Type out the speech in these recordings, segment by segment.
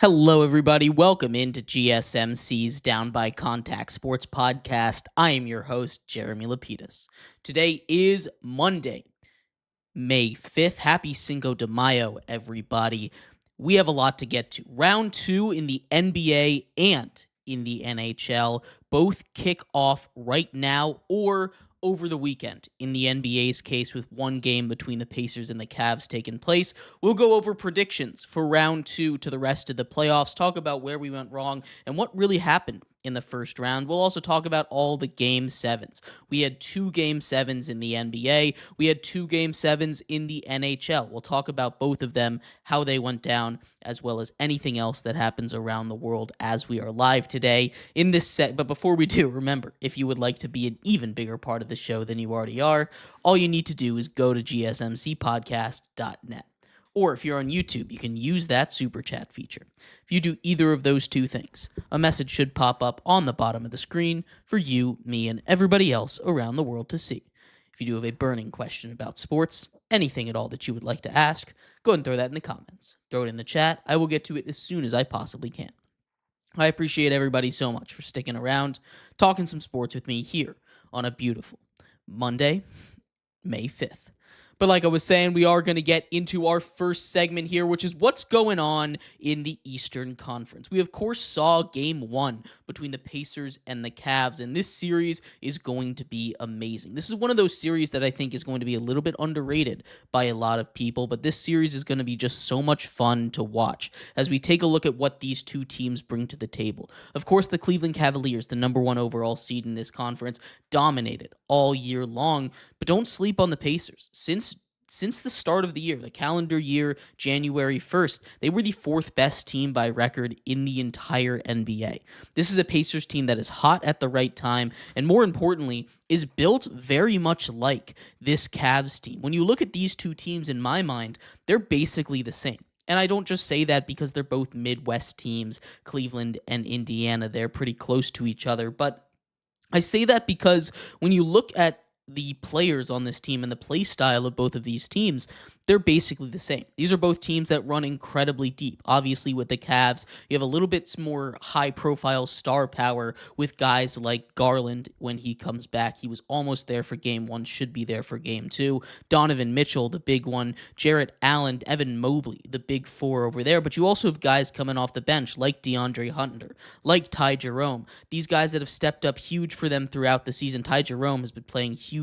Hello, everybody. Welcome into GSMC's Down by Contact Sports Podcast. I am your host, Jeremy Lapidus. Today is Monday, May 5th. Happy Cinco de Mayo, everybody. We have a lot to get to. Round two in the NBA and in the NHL both kick off right now or over the weekend. In the NBA's case, with one game between the Pacers and the Cavs taking place, we'll go over predictions for round two to the rest of the playoffs, talk about where we went wrong and what really happened in the first round. We'll also talk about all the game sevens. We had two game sevens in the NBA. We had two game sevens in the NHL. We'll talk about both of them, how they went down, as well as anything else that happens around the world as we are live today in this set. But before we do, remember, if you would like to be an even bigger part of the show than you already are, all you need to do is go to gsmcpodcast.net. Or if you're on YouTube, you can use that super chat feature. If you do either of those two things, a message should pop up on the bottom of the screen for you, me, and everybody else around the world to see. If you do have a burning question about sports, anything at all that you would like to ask, go ahead and throw that in the comments. Throw it in the chat. I will get to it as soon as I possibly can. I appreciate everybody so much for sticking around, talking some sports with me here on a beautiful Monday, May 5th. But like I was saying, we are going to get into our first segment here, which is what's going on in the Eastern Conference. We, of course, saw Game 1 between the Pacers and the Cavs, and this series is going to be amazing. This is one of those series that I think is going to be a little bit underrated by a lot of people, but this series is going to be just so much fun to watch as we take a look at what these two teams bring to the table. Of course, the Cleveland Cavaliers, the number one overall seed in this conference, dominated all year long, but don't sleep on the Pacers. Since the start of the year, the calendar year, January 1st, they were the fourth best team by record in the entire NBA. This is a Pacers team that is hot at the right time, and more importantly, is built very much like this Cavs team. When you look at these two teams, in my mind, they're basically the same. And I don't just say that because they're both Midwest teams, Cleveland and Indiana. They're pretty close to each other, but I say that because when you look at the players on this team and the play style of both of these teams, they're basically the same. These are both teams that run incredibly deep. Obviously, with the Cavs, you have a little bit more high-profile star power with guys like Garland when he comes back. He was almost there for Game 1, should be there for Game 2. Donovan Mitchell, the big one. Jarrett Allen, Evan Mobley, the big four over there. But you also have guys coming off the bench like DeAndre Hunter, like Ty Jerome. These guys that have stepped up huge for them throughout the season. Ty Jerome has been playing huge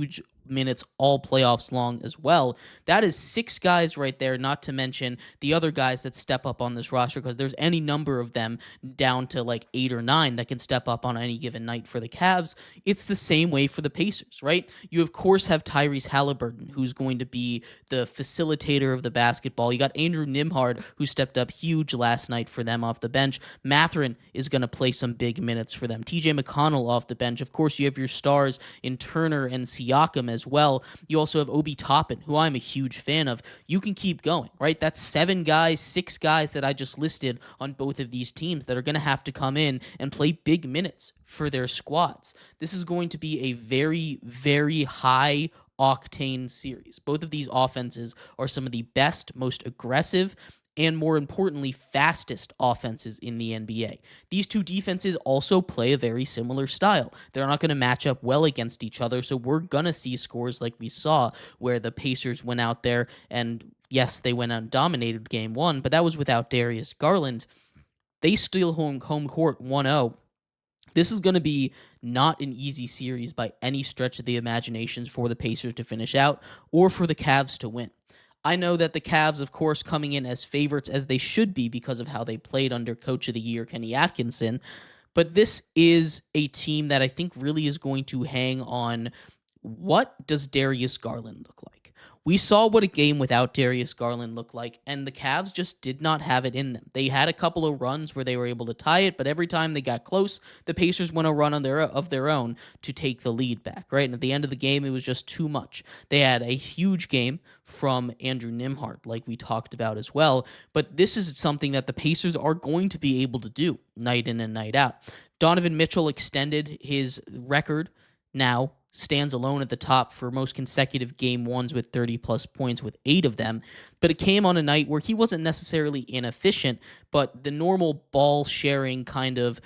minutes all playoffs long as well. That is six guys right there, not to mention the other guys that step up on this roster, because there's any number of them down to like 8 or 9 that can step up on any given night for the Cavs. It's the same way for the Pacers, right? You, of course, have Tyrese Halliburton, who's going to be the facilitator of the basketball. You got Andrew Nembhard, who stepped up huge last night for them off the bench. Mathurin is going to play some big minutes for them. TJ McConnell off the bench. Of course, you have your stars in Turner and Siakam as well. You also have Obi Toppin, who I'm a huge fan of. You can keep going, right? That's 7 guys, 6 guys that I just listed on both of these teams that are going to have to come in and play big minutes for their squads. This is going to be a very, very high octane series. Both of these offenses are some of the best, most aggressive, and more importantly, fastest offenses in the NBA. These two defenses also play a very similar style. They're not going to match up well against each other, so we're going to see scores like we saw where the Pacers went out there and, yes, they went out and dominated Game 1, but that was without Darius Garland. They steal home court 1-0. This is going to be not an easy series by any stretch of the imaginations for the Pacers to finish out or for the Cavs to win. I know that the Cavs, of course, coming in as favorites as they should be because of how they played under Coach of the Year Kenny Atkinson, but this is a team that I think really is going to hang on what does Darius Garland look like. We saw what a game without Darius Garland looked like, and the Cavs just did not have it in them. They had a couple of runs where they were able to tie it, but every time they got close, the Pacers went a run of their own to take the lead back, right? And at the end of the game, it was just too much. They had a huge game from Andrew Nembhard, like we talked about as well, but this is something that the Pacers are going to be able to do night in and night out. Donovan Mitchell extended his record now stands alone at the top for most consecutive game ones with 30-plus points with 8 of them, but it came on a night where he wasn't necessarily inefficient, but the normal ball-sharing kind of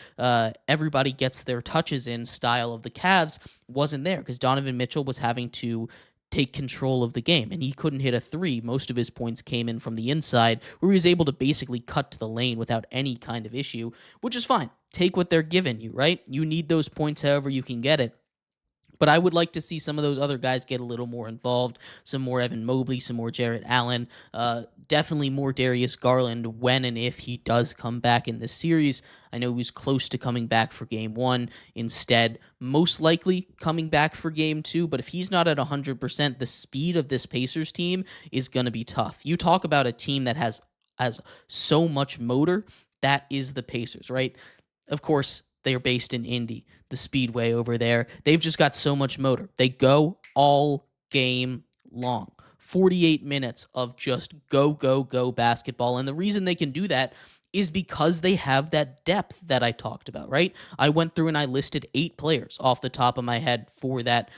everybody gets their touches in style of the Cavs wasn't there because Donovan Mitchell was having to take control of the game, and he couldn't hit a three. Most of his points came in from the inside, where he was able to basically cut to the lane without any kind of issue, which is fine. Take what they're giving you, right? You need those points however you can get it. But I would like to see some of those other guys get a little more involved, some more Evan Mobley, some more Jarrett Allen, definitely more Darius Garland when and if he does come back in this series. I know he was close to coming back for game one. Instead, most likely coming back for game two. But if he's not at 100%, the speed of this Pacers team is going to be tough. You talk about a team that has so much motor. That is the Pacers, right? Of course, they are based in Indy, the Speedway over there. They've just got so much motor. They go all game long. 48 minutes of just go, go, go basketball. And the reason they can do that is because they have that depth that I talked about, right? I went through and I listed 8 players off the top of my head for that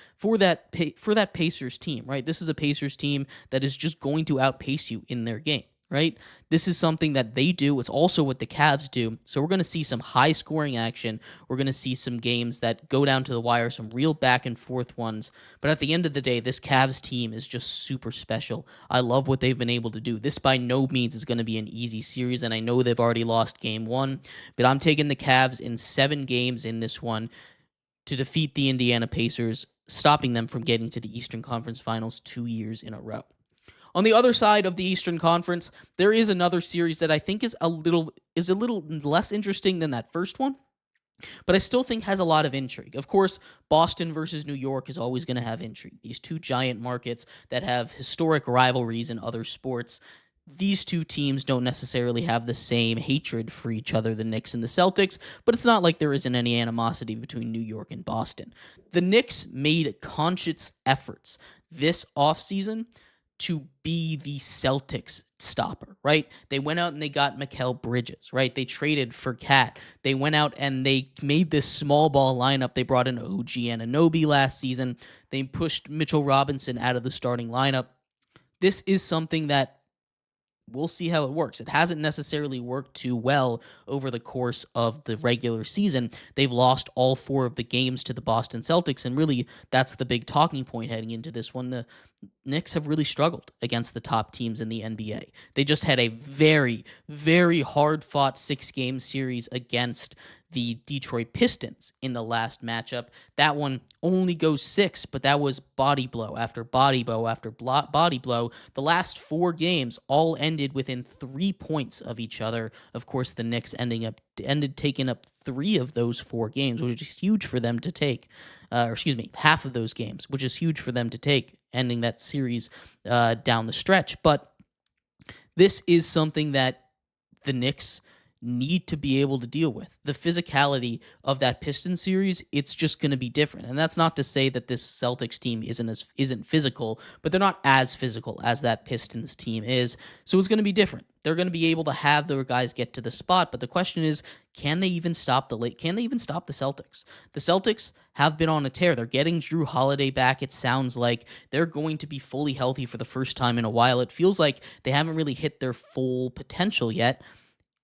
Pacers team, right? This is a Pacers team that is just going to outpace you in their game, right? This is something that they do. It's also what the Cavs do. So we're going to see some high scoring action. We're going to see some games that go down to the wire, some real back and forth ones. But at the end of the day, this Cavs team is just super special. I love what they've been able to do. This by no means is going to be an easy series, and I know they've already lost game one, but I'm taking the Cavs in 7 games in this one to defeat the Indiana Pacers, stopping them from getting to the Eastern Conference Finals 2 years in a row. On the other side of the Eastern Conference, there is another series that I think is a little less interesting than that first one, but I still think has a lot of intrigue. Of course, Boston versus New York is always going to have intrigue. These two giant markets that have historic rivalries in other sports. These two teams don't necessarily have the same hatred for each other, the Knicks and the Celtics, but it's not like there isn't any animosity between New York and Boston. The Knicks made conscious efforts this offseason to be the Celtics stopper, right? They went out and they got Mikal Bridges, right? They traded for Cat. They went out and they made this small ball lineup. They brought in OG Anunoby last season. They pushed Mitchell Robinson out of the starting lineup. This is something that we'll see how it works. It hasn't necessarily worked too well over the course of the regular season. They've lost all 4 of the games to the Boston Celtics, and really that's the big talking point heading into this one. The Knicks have really struggled against the top teams in the NBA. They just had a very, very hard-fought 6-game series against the Detroit Pistons in the last matchup. That one only goes 6, but that was body blow after body blow after body blow. The last 4 games all ended within 3 points of each other. Of course, the Knicks ended taking up 3 of those 4 games, which is huge for them to take. Half of those games, which is huge for them to take, ending that series down the stretch. But this is something that the Knicks need to be able to deal with. The physicality of that Pistons series, it's just going to be different. And that's not to say that this Celtics team isn't physical, but they're not as physical as that Pistons team is. So it's going to be different. They're going to be able to have their guys get to the spot, but the question is, can they even stop the Celtics? The Celtics have been on a tear. They're getting Drew Holiday back. It sounds like they're going to be fully healthy for the first time in a while. It feels like they haven't really hit their full potential yet.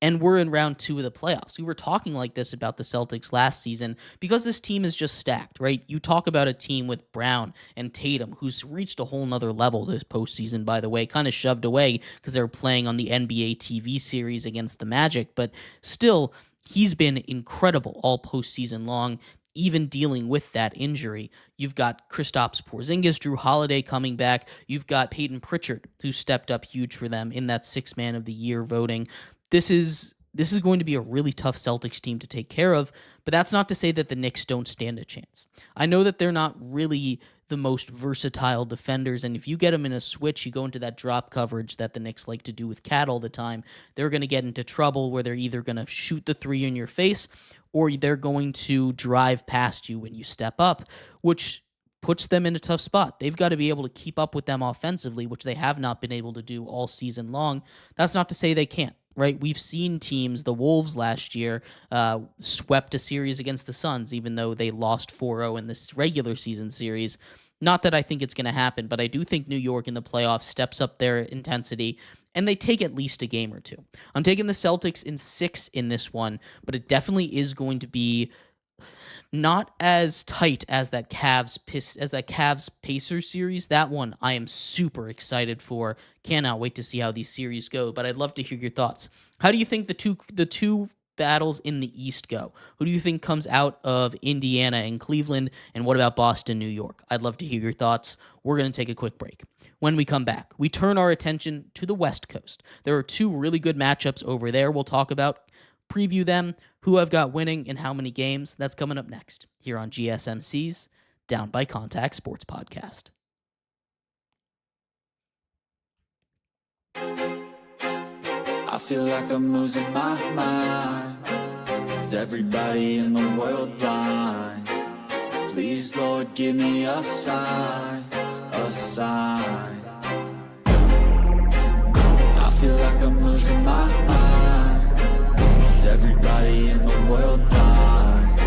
And we're in round 2 of the playoffs. We were talking like this about the Celtics last season because this team is just stacked, right? You talk about a team with Brown and Tatum, who's reached a whole nother level this postseason, by the way, kind of shoved away because they were playing on the NBA TV series against the Magic. But still, he's been incredible all postseason long, even dealing with that injury. You've got Kristaps Porzingis, Drew Holiday coming back. You've got Peyton Pritchard, who stepped up huge for them in that 6th Man of the Year voting. This is going to be a really tough Celtics team to take care of, but that's not to say that the Knicks don't stand a chance. I know that they're not really the most versatile defenders, and if you get them in a switch, you go into that drop coverage that the Knicks like to do with Cat all the time, they're going to get into trouble where they're either going to shoot the 3 in your face or they're going to drive past you when you step up, which puts them in a tough spot. They've got to be able to keep up with them offensively, which they have not been able to do all season long. That's not to say they can't. right? We've seen teams, the Wolves last year, swept a series against the Suns, even though they lost 4-0 in this regular season series. Not that I think it's going to happen, but I do think New York in the playoffs steps up their intensity and they take at least a game or two. I'm taking the Celtics in 6 in this one, but it definitely is going to be not as tight as that Cavs Pacers series. That one I am super excited for. Cannot wait to see how these series go, but I'd love to hear your thoughts. How do you think the two battles in the East go? Who do you think comes out of Indiana and Cleveland, and what about Boston, New York? I'd love to hear your thoughts. We're going to take a quick break. When we come back, we turn our attention to the West Coast. There are two really good matchups over there we'll talk about, preview them, who I've got winning in how many games. That's coming up next here on GSMC's Down by Contact Sports Podcast. I feel like I'm losing my mind. Is everybody in the world blind? Please, Lord, give me a sign, a sign. I feel like I'm losing my mind. Is everybody in the world blind?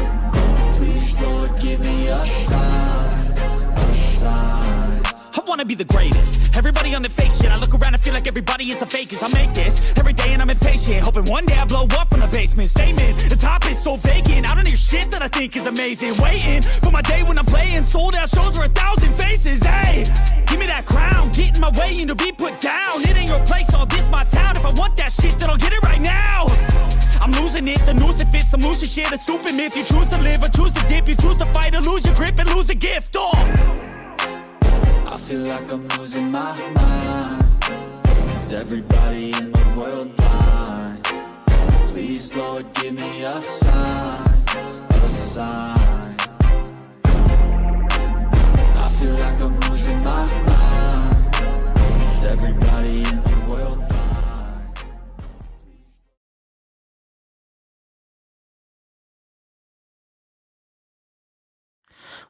Please, Lord, give me a sign, a sign. I wanna be the greatest. Everybody on the fake shit. I look around and feel like everybody is the fakest. I make this every day and I'm impatient, hoping one day I blow up from the basement. Statement, the top is so vacant. I don't hear shit that I think is amazing. Waiting for my day when I'm playing sold out shows for 1,000 faces. Hey, give me that crown, get in my way and to be put down. It ain't your place, all this my town. If I want that shit, then I'll get it right now. I'm losing it, the noose it fits, I'm losing shit. A stupid myth, you choose to live or choose to dip. You choose to fight or lose your grip and lose a gift. I feel like I'm losing my mind. Is everybody in the world blind? Please, Lord, give me a sign, a sign. I feel like I'm losing my mind. Is everybody in the world blind?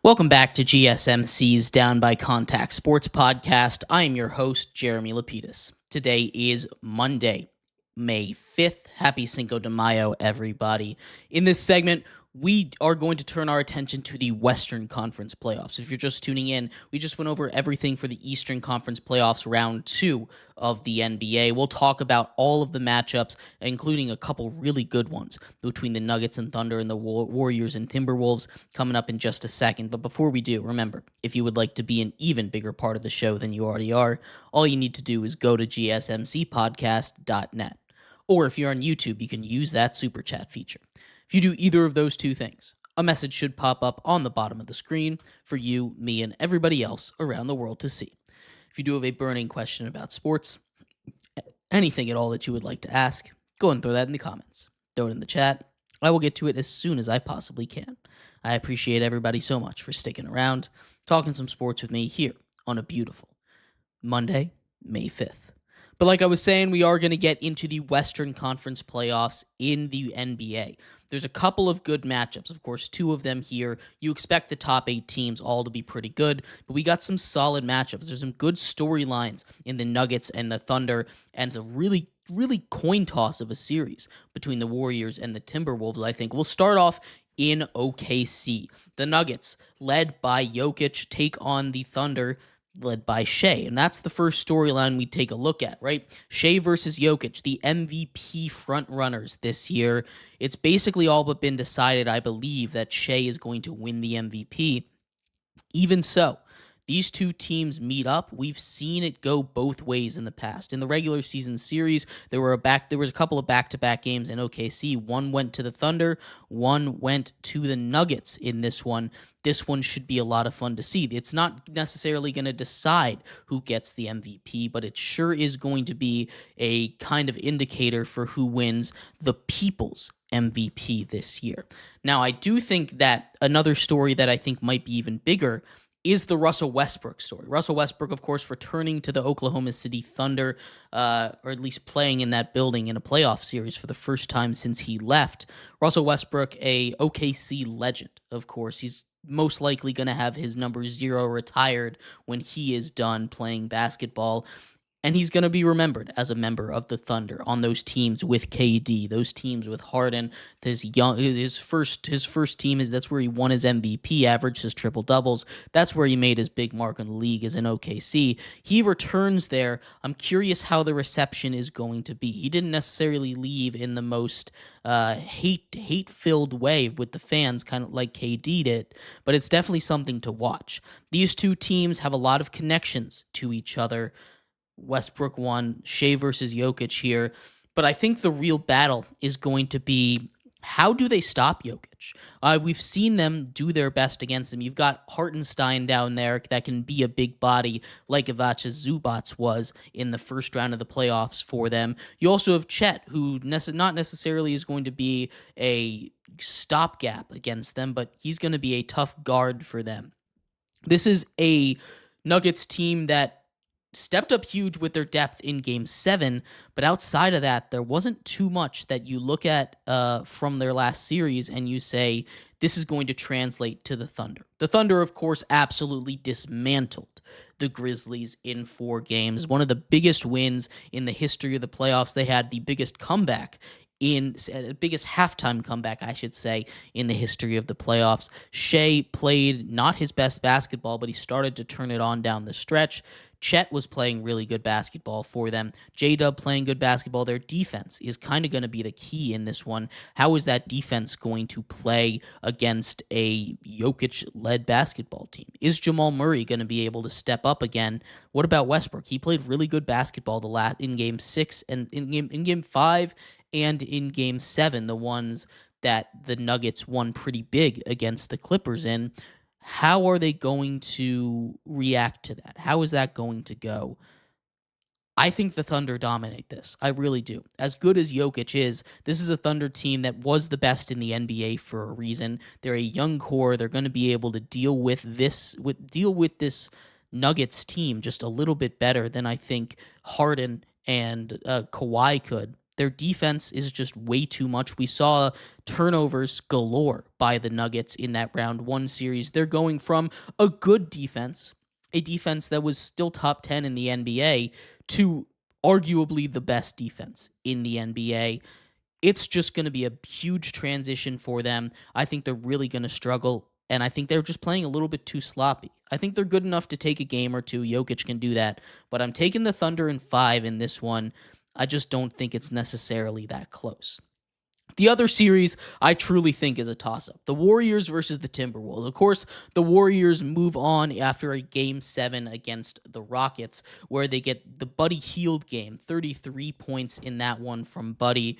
Welcome back to GSMC's Down by Contact Sports Podcast. I am your host, Jeremy Lapidus. Today is Monday, May 5th. Happy Cinco de Mayo, everybody. In this segment, we are going to turn our attention to the Western Conference playoffs. If you're just tuning in, we just went over everything for the Eastern Conference playoffs round 2 of the NBA. We'll talk about all of the matchups, including a couple really good ones between the Nuggets and Thunder and the Warriors and Timberwolves coming up in just a second. But before we do, remember, if you would like to be an even bigger part of the show than you already are, all you need to do is go to gsmcpodcast.net. Or if you're on YouTube, you can use that super chat feature. If you do either of those two things, a message should pop up on the bottom of the screen for you, me, and everybody else around the world to see. If you do have a burning question about sports, anything at all that you would like to ask, go and throw that in the comments. Throw it in the chat. I will get to it as soon as I possibly can. I appreciate everybody so much for sticking around, talking some sports with me here on a beautiful Monday, May 5th. But like I was saying, we are going to get into the Western Conference playoffs in the NBA. There's a couple of good matchups, of course, 2 of them here. You expect the top 8 teams all to be pretty good, but we got some solid matchups. There's some good storylines in the Nuggets and the Thunder, and it's a really coin toss of a series between the Warriors and the Timberwolves, I think. We'll start off in OKC. The Nuggets, led by Jokic, take on the Thunder, led by Shea. And that's the first storyline we take a look at, right? Shea versus Jokic, the MVP frontrunners this year. It's basically all but been decided, I believe, that Shea is going to win the MVP. Even so, these two teams meet up. We've seen it go both ways in the past. In the regular season series, there was a couple of back-to-back games in OKC. One went to the Thunder, one went to the Nuggets in this one. This one should be a lot of fun to see. It's not necessarily going to decide who gets the MVP, but it sure is going to be a kind of indicator for who wins the People's MVP this year. Now, I do think that another story that I think might be even bigger is the Russell Westbrook story. Russell Westbrook, of course, returning to the Oklahoma City Thunder, or at least playing in that building in a playoff series for the first time since he left. Russell Westbrook, a OKC legend, of course. He's most likely going to have his number 0 retired when he is done playing basketball. And he's going to be remembered as a member of the Thunder on those teams with KD, those teams with Harden. His first team that's where he won his MVP, averaged his triple doubles. That's where he made his big mark in the league, is in OKC. He returns there. I'm curious how the reception is going to be. He didn't necessarily leave in the most hate-filled way with the fans, kind of like KD did, but it's definitely something to watch. These two teams have a lot of connections to each other. Westbrook won, Shea versus Jokic here. But I think the real battle is going to be, how do they stop Jokic? We've seen them do their best against him. You've got Hartenstein down there that can be a big body like Ivica Zubac was in the first round of the playoffs for them. You also have Chet, who not necessarily is going to be a stopgap against them, but he's going to be a tough guard for them. This is a Nuggets team that stepped up huge with their depth in Game 7, but outside of that, there wasn't too much that you look at from their last series and you say, this is going to translate to the Thunder. The Thunder, of course, absolutely dismantled the Grizzlies in 4 games. One of the biggest wins in the history of the playoffs. They had the biggest biggest halftime comeback, I should say, in the history of the playoffs. Shea played not his best basketball, but he started to turn it on down the stretch. Chet was playing really good basketball for them. J-Dub playing good basketball. Their defense is kind of going to be the key in this one. How is that defense going to play against a Jokic-led basketball team? Is Jamal Murray going to be able to step up again? What about Westbrook? He played really good basketball in Game 6 and in Game 5 and in Game 7, the ones that the Nuggets won pretty big against the Clippers in. How are they going to react to that? How is that going to go? I think the Thunder dominate this. I really do. As good as Jokic is, this is a Thunder team that was the best in the NBA for a reason. They're a young core. They're going to be able to deal with this Nuggets team just a little bit better than I think Harden and Kawhi could. Their defense is just way too much. We saw turnovers galore by the Nuggets in that round 1 series. They're going from a good defense, a defense that was still top 10 in the NBA, to arguably the best defense in the NBA. It's just going to be a huge transition for them. I think they're really going to struggle, and I think they're just playing a little bit too sloppy. I think they're good enough to take a game or two. Jokic can do that, but I'm taking the Thunder in 5 in this one. I just don't think it's necessarily that close. The other series I truly think is a toss-up. The Warriors versus the Timberwolves. Of course, the Warriors move on after a Game 7 against the Rockets, where they get the Buddy Hield game, 33 points in that one from Buddy.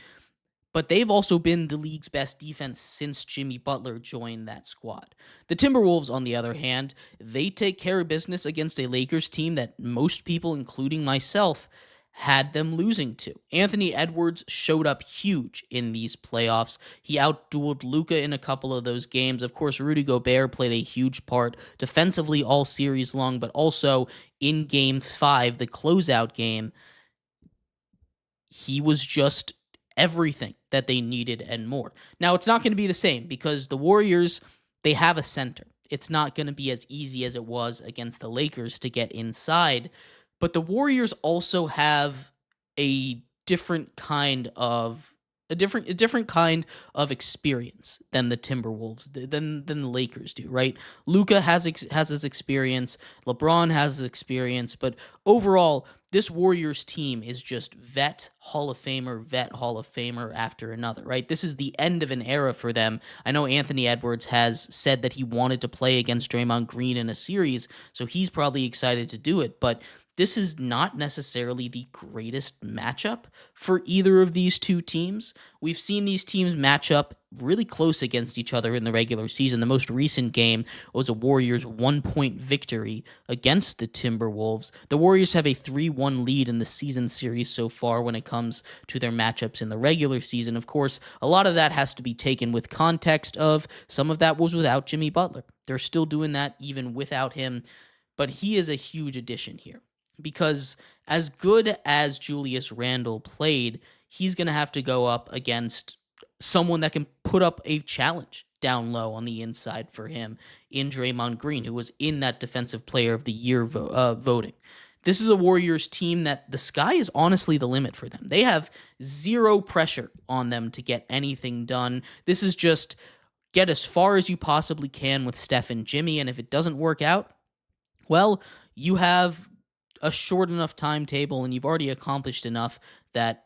But they've also been the league's best defense since Jimmy Butler joined that squad. The Timberwolves, on the other hand, they take care of business against a Lakers team that most people, including myself, had them losing to. Anthony Edwards showed up huge in these playoffs. He outdueled Luka in a couple of those games. Of course, Rudy Gobert played a huge part defensively all series long, but also in Game 5, the closeout game, he was just everything that they needed and more. Now, it's not going to be the same because the Warriors, they have a center. It's not going to be as easy as it was against the Lakers to get inside. But the Warriors also have a different kind of experience than the Timberwolves, than the Lakers do, right? Luka has his experience, LeBron has his experience, but overall, this Warriors team is just vet Hall of Famer after another, right? This is the end of an era for them. I know Anthony Edwards has said that he wanted to play against Draymond Green in a series, so he's probably excited to do it, but this is not necessarily the greatest matchup for either of these two teams. We've seen these teams match up really close against each other in the regular season. The most recent game was a Warriors 1-point victory against the Timberwolves. The Warriors have a 3-1 lead in the season series so far when it comes to their matchups in the regular season. Of course, a lot of that has to be taken with context of some of that was without Jimmy Butler. They're still doing that even without him, but he is a huge addition here. Because as good as Julius Randle played, he's going to have to go up against someone that can put up a challenge down low on the inside for him in Draymond Green, who was in that Defensive Player of the Year voting. This is a Warriors team that the sky is honestly the limit for them. They have zero pressure on them to get anything done. This is just get as far as you possibly can with Steph and Jimmy, and if it doesn't work out, well, you have a short enough timetable and you've already accomplished enough that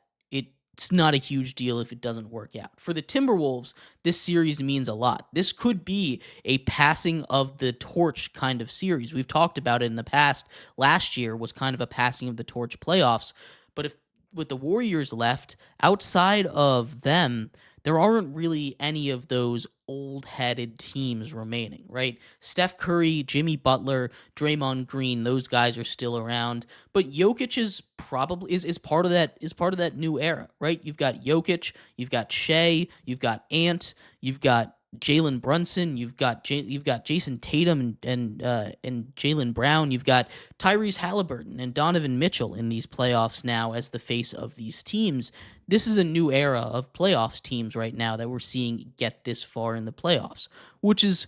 it's not a huge deal if it doesn't work out. For the Timberwolves, this series means a lot. This could be a passing of the torch kind of series. We've talked about it in the past. Last year was kind of a passing of the torch playoffs. But if with the Warriors left, outside of them, there aren't really any of those old-headed teams remaining, right? Steph Curry, Jimmy Butler, Draymond Green, those guys are still around, but Jokic is probably is part of that new era, right? You've got Jokic, you've got Shea, you've got Ant, you've got Jalen Brunson, you've got Jason Tatum and Jalen Brown, you've got Tyrese Halliburton and Donovan Mitchell in these playoffs now as the face of these teams. This is a new era of playoffs teams right now that we're seeing get this far in the playoffs, which is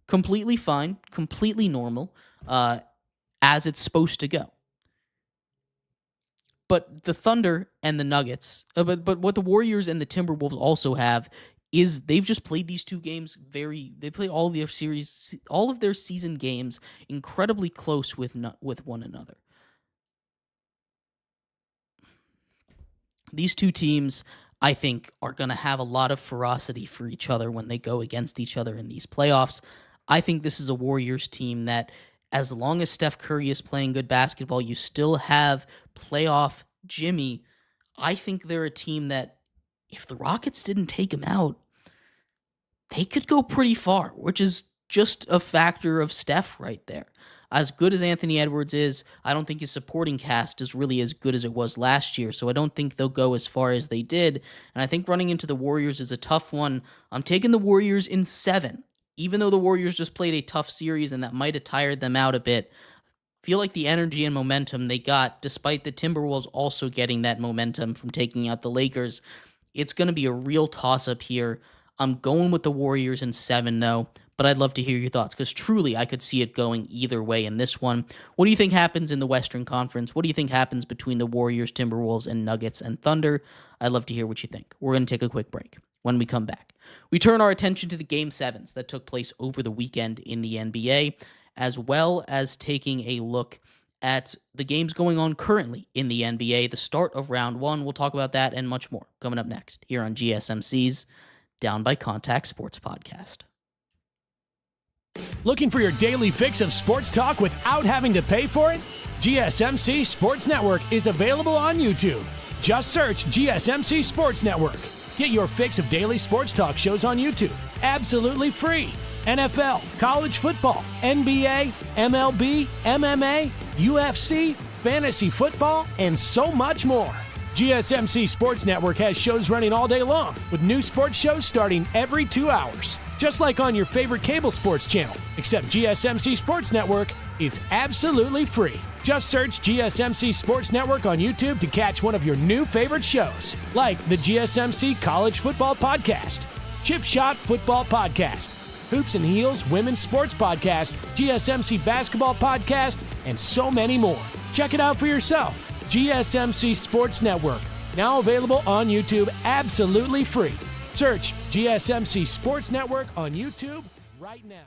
completely fine, completely normal, as it's supposed to go. But the Thunder and the Nuggets, but what the Warriors and the Timberwolves also have is they've just played these two games they played all of their season games incredibly close with one another. These two teams, I think, are going to have a lot of ferocity for each other when they go against each other in these playoffs. I think this is a Warriors team that, as long as Steph Curry is playing good basketball, you still have playoff Jimmy. I think they're a team that, if the Rockets didn't take him out, they could go pretty far, which is just a factor of Steph right there. As good as Anthony Edwards is, I don't think his supporting cast is really as good as it was last year, so I don't think they'll go as far as they did, and I think running into the Warriors is a tough one. I'm taking the Warriors in 7, even though the Warriors just played a tough series and that might have tired them out a bit. Feel like the energy and momentum they got, despite the Timberwolves also getting that momentum from taking out the Lakers, it's going to be a real toss-up here. I'm going with the Warriors in 7, though, but I'd love to hear your thoughts, because truly I could see it going either way in this one. What do you think happens in the Western Conference? What do you think happens between the Warriors, Timberwolves, and Nuggets and Thunder? I'd love to hear what you think. We're going to take a quick break. When we come back, we turn our attention to the Game 7s that took place over the weekend in the NBA, as well as taking a look at the games going on currently in the NBA, the start of round 1. We'll talk about that and much more coming up next here on GSMC's Down by Contact Sports Podcast. Looking for your daily fix of sports talk without having to pay for it? GSMC Sports Network is available on YouTube. Just search GSMC Sports Network. Get your fix of daily sports talk shows on YouTube, absolutely free. NFL, college football, NBA, MLB, MMA, UFC, fantasy football, and so much more. GSMC Sports Network has shows running all day long, with new sports shows starting every 2 hours. Just like on your favorite cable sports channel, except GSMC Sports Network is absolutely free. Just search GSMC Sports Network on YouTube to catch one of your new favorite shows, like the GSMC College Football Podcast, Chip Shot Football Podcast, Hoops and Heels Women's Sports Podcast, GSMC Basketball Podcast, and so many more. Check it out for yourself. GSMC Sports Network, now available on YouTube absolutely free. Search GSMC Sports Network on YouTube right now.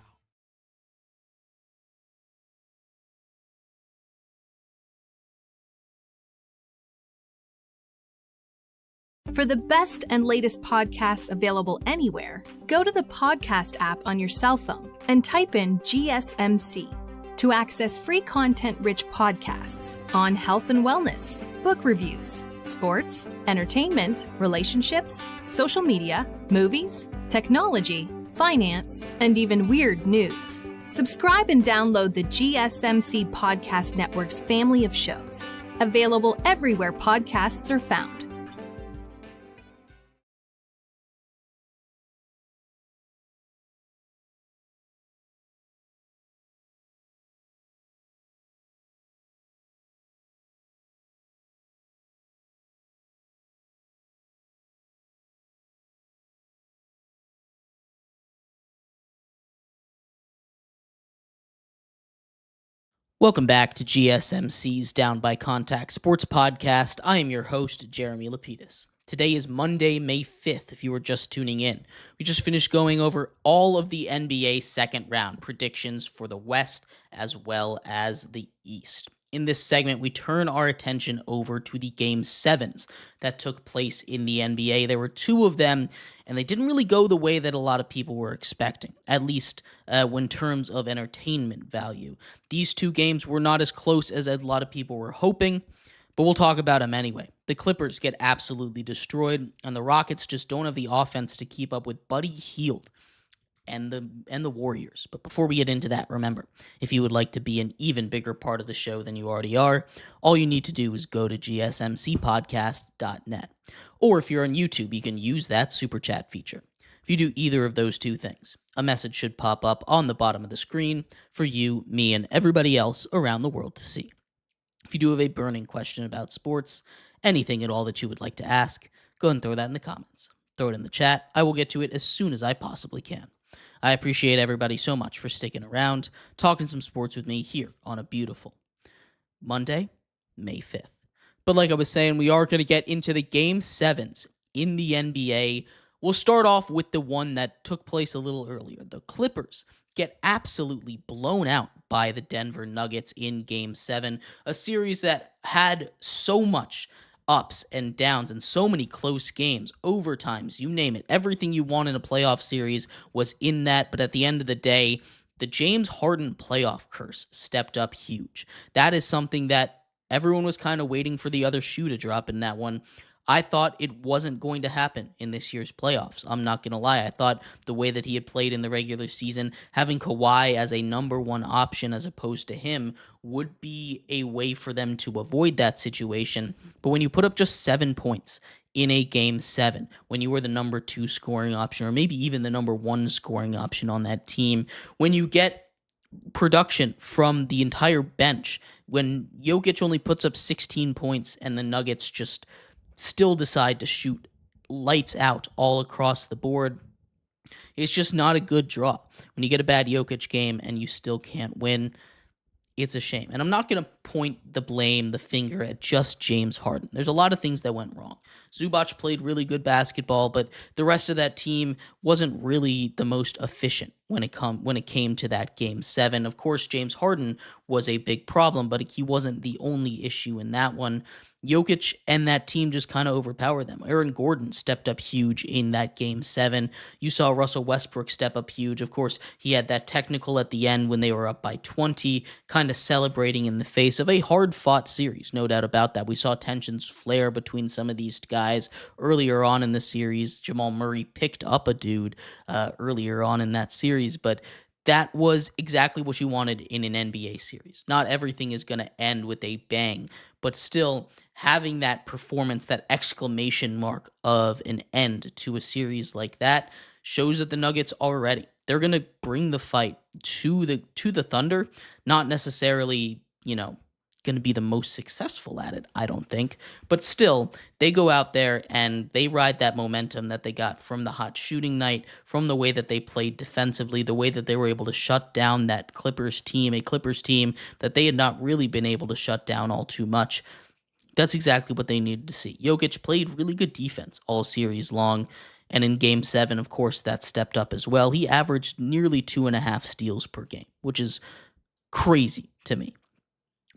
For the best and latest podcasts available anywhere, go to the podcast app on your cell phone and type in GSMC to access free content-rich podcasts on health and wellness, book reviews, sports, entertainment, relationships, social media, movies, technology, finance, and even weird news. Subscribe and download the GSMC Podcast Network's family of shows, available everywhere podcasts are found. Welcome back to GSMC's Down by Contact Sports Podcast. I am your host, Jeremy Lapidus. Today is Monday, May 5th, if you were just tuning in. We just finished going over all of the NBA second round predictions for the West as well as the East. In this segment, we turn our attention over to the Game 7s that took place in the NBA. There were two of them, and they didn't really go the way that a lot of people were expecting, at least in terms of entertainment value. These two games were not as close as a lot of people were hoping, but we'll talk about them anyway. The Clippers get absolutely destroyed, and the Rockets just don't have the offense to keep up with Buddy Hield and the Warriors. But before we get into that, remember, if you would like to be an even bigger part of the show than you already are, all you need to do is go to gsmcpodcast.net. Or if you're on YouTube, you can use that super chat feature. If you do either of those two things, a message should pop up on the bottom of the screen for you, me, and everybody else around the world to see. If you do have a burning question about sports, anything at all that you would like to ask, go ahead and throw that in the comments. Throw it in the chat. I will get to it as soon as I possibly can. I appreciate everybody so much for sticking around, talking some sports with me here on a beautiful Monday, May 5th. But like I was saying, we are going to get into the Game 7s in the NBA. We'll start off with the one that took place a little earlier. The Clippers get absolutely blown out by the Denver Nuggets in Game 7, a series that had so much ups and downs and so many close games, overtimes, you name it. Everything you want in a playoff series was in that, but at the end of the day, the James Harden playoff curse stepped up huge. That is something that everyone was kind of waiting for the other shoe to drop in that one. I thought it wasn't going to happen in this year's playoffs. I'm not going to lie. I thought the way that he had played in the regular season, having Kawhi as a number one option as opposed to him, would be a way for them to avoid that situation. But when you put up just 7 points in a Game 7, when you were the number 2 scoring option, or maybe even the number 1 scoring option on that team, when you get production from the entire bench, when Jokic only puts up 16 points and the Nuggets just still decide to shoot lights out all across the board, it's just not a good draw. When you get a bad Jokic game and you still can't win, it's a shame. And I'm not going to point the finger at just James Harden. There's a lot of things that went wrong. Zubac played really good basketball, but the rest of that team wasn't really the most efficient when it came to that Game 7. Of course, James Harden was a big problem, but he wasn't the only issue in that one. Jokic and that team just kind of overpowered them. Aaron Gordon stepped up huge in that Game 7. You saw Russell Westbrook step up huge. Of course, he had that technical at the end when they were up by 20, kind of celebrating in the face of a hard-fought series, no doubt about that. We saw tensions flare between some of these guys earlier on in the series. Jamal Murray picked up a dude earlier on in that series, but that was exactly what you wanted in an NBA series. Not everything is going to end with a bang, but still having that performance, that exclamation mark of an end to a series like that shows that the Nuggets are ready. They're going to bring the fight to the Thunder, not necessarily, going to be the most successful at it, I don't think. But still, they go out there and they ride that momentum that they got from the hot shooting night, from the way that they played defensively, the way that they were able to shut down that Clippers team, a Clippers team that they had not really been able to shut down all too much. That's exactly what they needed to see. Jokic played really good defense all series long, and in Game 7, of course, that stepped up as well. He averaged nearly 2.5 steals per game, which is crazy to me.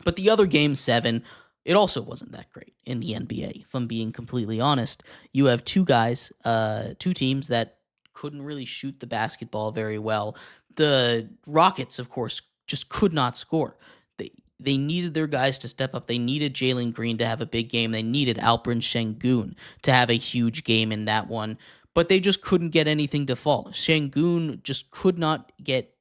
But the other Game 7, it also wasn't that great in the NBA, if I'm being completely honest. You have two teams that couldn't really shoot the basketball very well. The Rockets, of course, just could not score. They needed their guys to step up. They needed Jalen Green to have a big game. They needed Alperen Sengun to have a huge game in that one. But they just couldn't get anything to fall. Sengun just could not get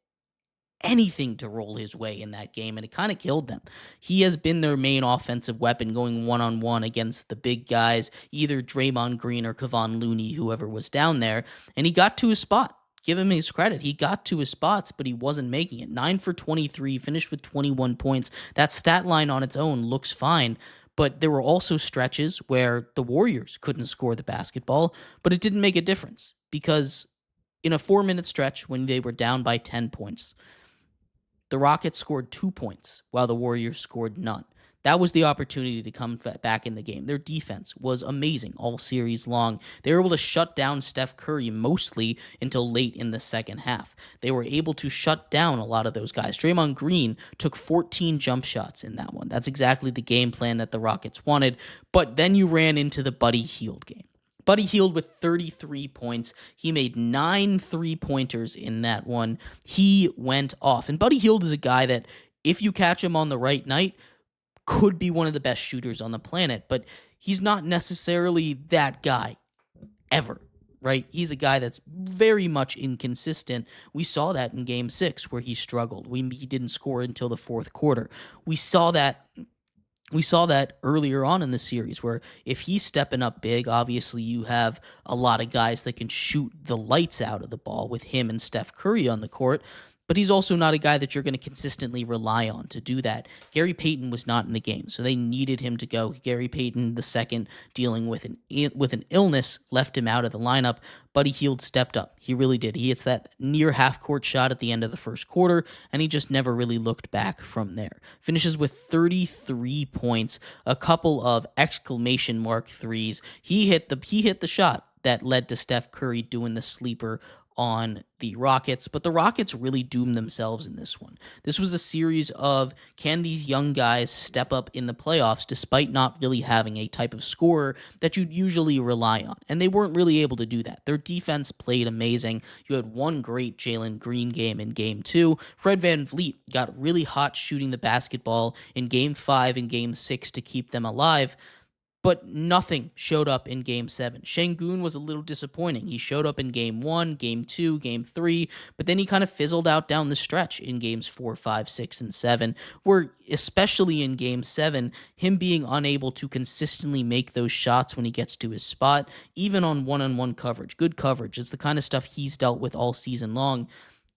anything to roll his way in that game, and it kind of killed them. He has been their main offensive weapon going one-on-one against the big guys, either Draymond Green or Kevon Looney, whoever was down there, and he got to his spot. Give him his credit. He got to his spots, but he wasn't making it. 9 for 23, finished with 21 points. That stat line on its own looks fine, but there were also stretches where the Warriors couldn't score the basketball, but it didn't make a difference because in a 4-minute stretch when they were down by 10 points, The Rockets scored 2 points while the Warriors scored none. That was the opportunity to come back in the game. Their defense was amazing all series long. They were able to shut down Steph Curry mostly until late in the second half. They were able to shut down a lot of those guys. Draymond Green took 14 jump shots in that one. That's exactly the game plan that the Rockets wanted. But then you ran into the Buddy Hield game. Buddy Hield with 33 points. He made 9 3-pointers in that one. He went off. And Buddy Hield is a guy that, if you catch him on the right night, could be one of the best shooters on the planet, but he's not necessarily that guy ever, right? He's a guy that's very much inconsistent. We saw that in Game 6 where he struggled. He didn't score until the fourth quarter. We saw that earlier on in the series where if he's stepping up big, obviously you have a lot of guys that can shoot the lights out of the ball with him and Steph Curry on the court. But he's also not a guy that you're going to consistently rely on to do that. Gary Payton was not in the game, so they needed him to go. Gary Payton, the second, dealing with an illness, left him out of the lineup. Buddy Hield stepped up. He really did. He hits that near half-court shot at the end of the first quarter, and he just never really looked back from there. Finishes with 33 points, a couple of exclamation mark threes. He hit the shot that led to Steph Curry doing the sleeper on the Rockets, but the Rockets really doomed themselves in this one. This was a series of, can these young guys step up in the playoffs despite not really having a type of scorer that you'd usually rely on? And they weren't really able to do that. Their defense played amazing. You had one great Jalen Green game in Game 2. Fred VanVleet got really hot shooting the basketball in Game 5 and Game 6 to keep them alive, but nothing showed up in Game 7. Şengün was a little disappointing. He showed up in Game 1, Game 2, Game 3, but then he kind of fizzled out down the stretch in Games 4, 5, 6, and 7, where especially in Game 7, him being unable to consistently make those shots when he gets to his spot, even on one-on-one coverage, good coverage, it's the kind of stuff he's dealt with all season long.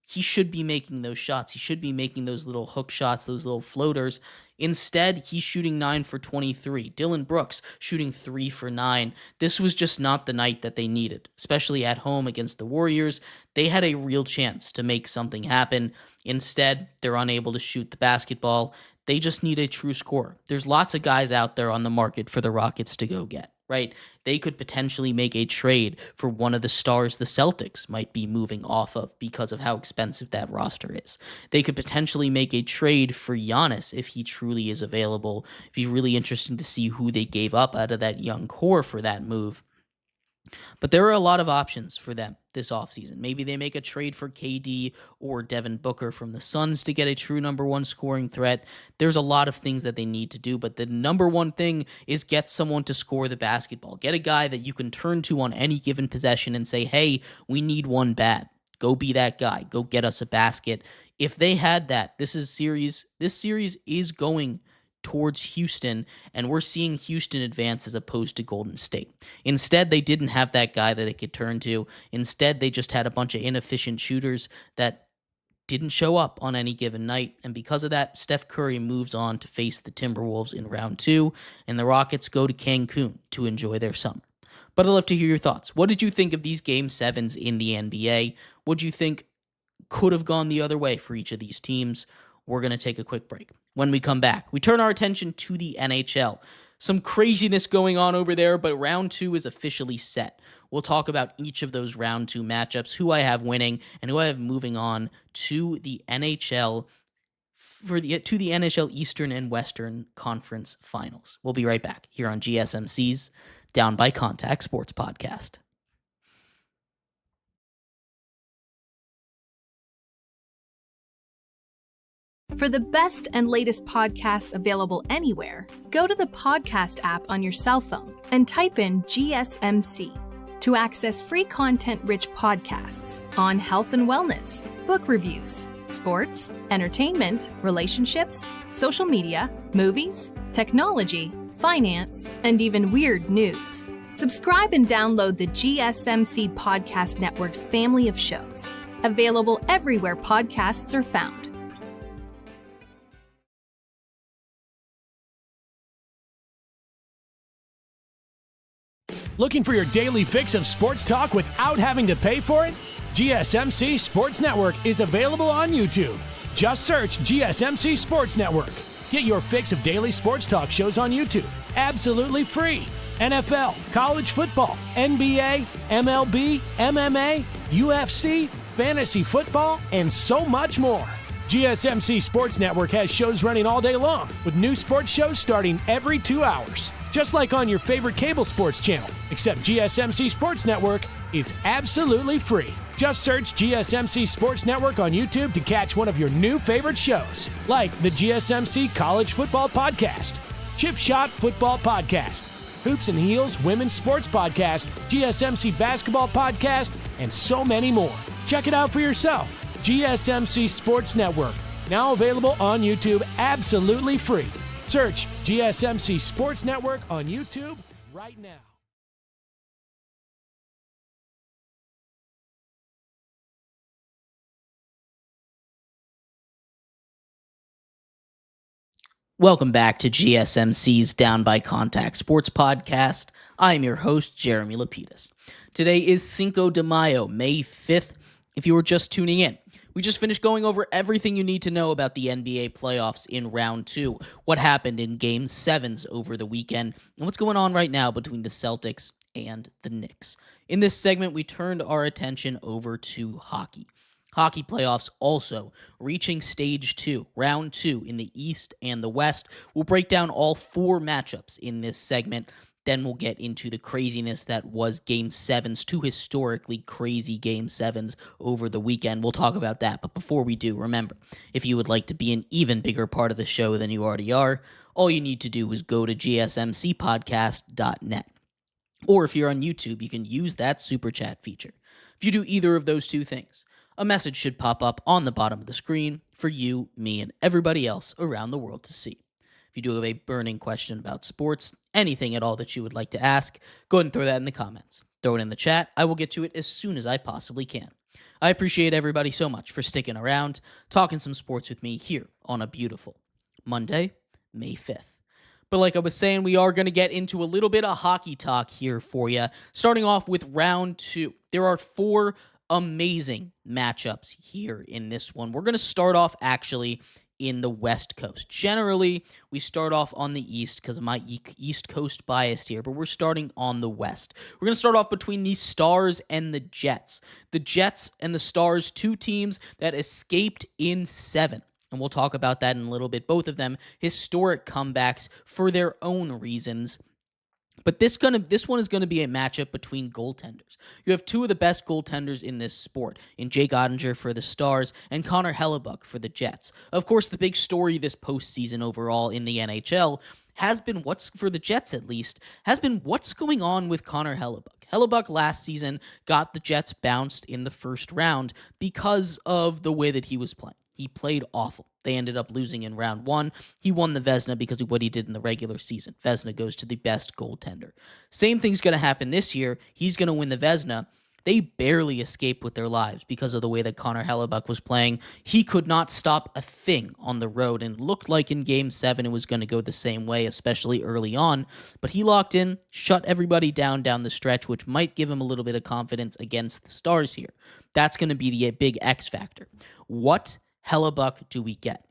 He should be making those shots. He should be making those little hook shots, those little floaters. Instead, he's shooting 9 for 23. Dylan Brooks shooting 3 for 9. This was just not the night that they needed, especially at home against the Warriors. They had a real chance to make something happen. Instead, they're unable to shoot the basketball. They just need a true scorer. There's lots of guys out there on the market for the Rockets to go get, right? They could potentially make a trade for one of the stars the Celtics might be moving off of because of how expensive that roster is. They could potentially make a trade for Giannis if he truly is available. It'd be really interesting to see who they gave up out of that young core for that move. But there are a lot of options for them this offseason. Maybe they make a trade for KD or Devin Booker from the Suns to get a true number one scoring threat. There's a lot of things that they need to do, but the number one thing is get someone to score the basketball. Get a guy that you can turn to on any given possession and say, hey, we need one bad. Go be that guy. Go get us a basket. If they had that, this series is going towards Houston, and we're seeing Houston advance as opposed to Golden State. Instead, they didn't have that guy that they could turn to. Instead, they just had a bunch of inefficient shooters that didn't show up on any given night, and because of that, Steph Curry moves on to face the Timberwolves in round 2, and the Rockets go to Cancun to enjoy their summer. But I'd love to hear your thoughts. What did you think of these Game 7s in the NBA? What do you think could have gone the other way for each of these teams? We're going to take a quick break. When we come back, we turn our attention to the NHL. Some craziness going on over there, but round 2 is officially set. We'll talk about each of those round 2 matchups, who I have winning and who I have moving on to the NHL to the NHL Eastern and Western Conference Finals. We'll be right back here on GSMC's Down by Contact Sports Podcast. For the best and latest podcasts available anywhere, go to the podcast app on your cell phone and type in GSMC to access free content-rich podcasts on health and wellness, book reviews, sports, entertainment, relationships, social media, movies, technology, finance, and even weird news. Subscribe and download the GSMC Podcast Network's family of shows, available everywhere podcasts are found. Looking for your daily fix of sports talk without having to pay for it? GSMC Sports Network is available on YouTube. Just search GSMC Sports Network. Get your fix of daily sports talk shows on YouTube, absolutely free. NFL, college football, NBA, MLB, MMA, UFC, fantasy football, and so much more. GSMC Sports Network has shows running all day long, with new sports shows starting every 2 hours. Just like on your favorite cable sports channel, except GSMC Sports Network is absolutely free. Just search GSMC Sports Network on YouTube to catch one of your new favorite shows, like the GSMC College Football Podcast, Chip Shot Football Podcast, Hoops and Heels Women's Sports Podcast, GSMC Basketball Podcast, and so many more. Check it out for yourself. GSMC Sports Network, now available on YouTube absolutely free. Search GSMC Sports Network on YouTube right now. Welcome back to GSMC's Down by Contact Sports Podcast. I'm your host, Jeremy Lapidus. Today is Cinco de Mayo, May 5th. If you were just tuning in, we just finished going over everything you need to know about the NBA playoffs in round 2, what happened in game 7s over the weekend, and what's going on right now between the Celtics and the Knicks. In this segment, we turned our attention over to hockey. Hockey playoffs also reaching stage 2, round 2 in the East and the West. We'll break down all 4 matchups in this segment. Then we'll get into the craziness that was Game 7s, 2 historically crazy Game 7s over the weekend. We'll talk about that. But before we do, remember, if you would like to be an even bigger part of the show than you already are, all you need to do is go to gsmcpodcast.net. Or if you're on YouTube, you can use that super chat feature. If you do either of those 2 things, a message should pop up on the bottom of the screen for you, me, and everybody else around the world to see. If you do have a burning question about sports, anything at all that you would like to ask, go ahead and throw that in the comments. Throw it in the chat. I will get to it as soon as I possibly can. I appreciate everybody so much for sticking around, talking some sports with me here on a beautiful Monday, May 5th. But like I was saying, we are going to get into a little bit of hockey talk here for you, starting off with round 2. There are 4 amazing matchups here in this one. We're going to start off actually in the West Coast. Generally, we start off on the East because of my East Coast bias here, but we're starting on the West. We're going to start off between the Stars and the Jets. The Jets and the Stars, 2 teams that escaped in 7. And we'll talk about that in a little bit. Both of them historic comebacks for their own reasons. But this one is going to be a matchup between goaltenders. You have 2 of the best goaltenders in this sport, in Jake Oettinger for the Stars and Connor Hellebuyck for the Jets. Of course, the big story this postseason overall in the NHL has been, for the Jets at least, has been what's going on with Connor Hellebuyck. Hellebuyck last season got the Jets bounced in the first round because of the way that he was playing. He played awful. They ended up losing in round 1. He won the Vezina because of what he did in the regular season. Vezina goes to the best goaltender. Same thing's going to happen this year. He's going to win the Vezina. They barely escaped with their lives because of the way that Connor Hellebuyck was playing. He could not stop a thing on the road, and it looked like in Game 7 it was going to go the same way, especially early on. But he locked in, shut everybody down the stretch, which might give him a little bit of confidence against the Stars here. That's going to be the big X factor. What Hellebuyck do we get?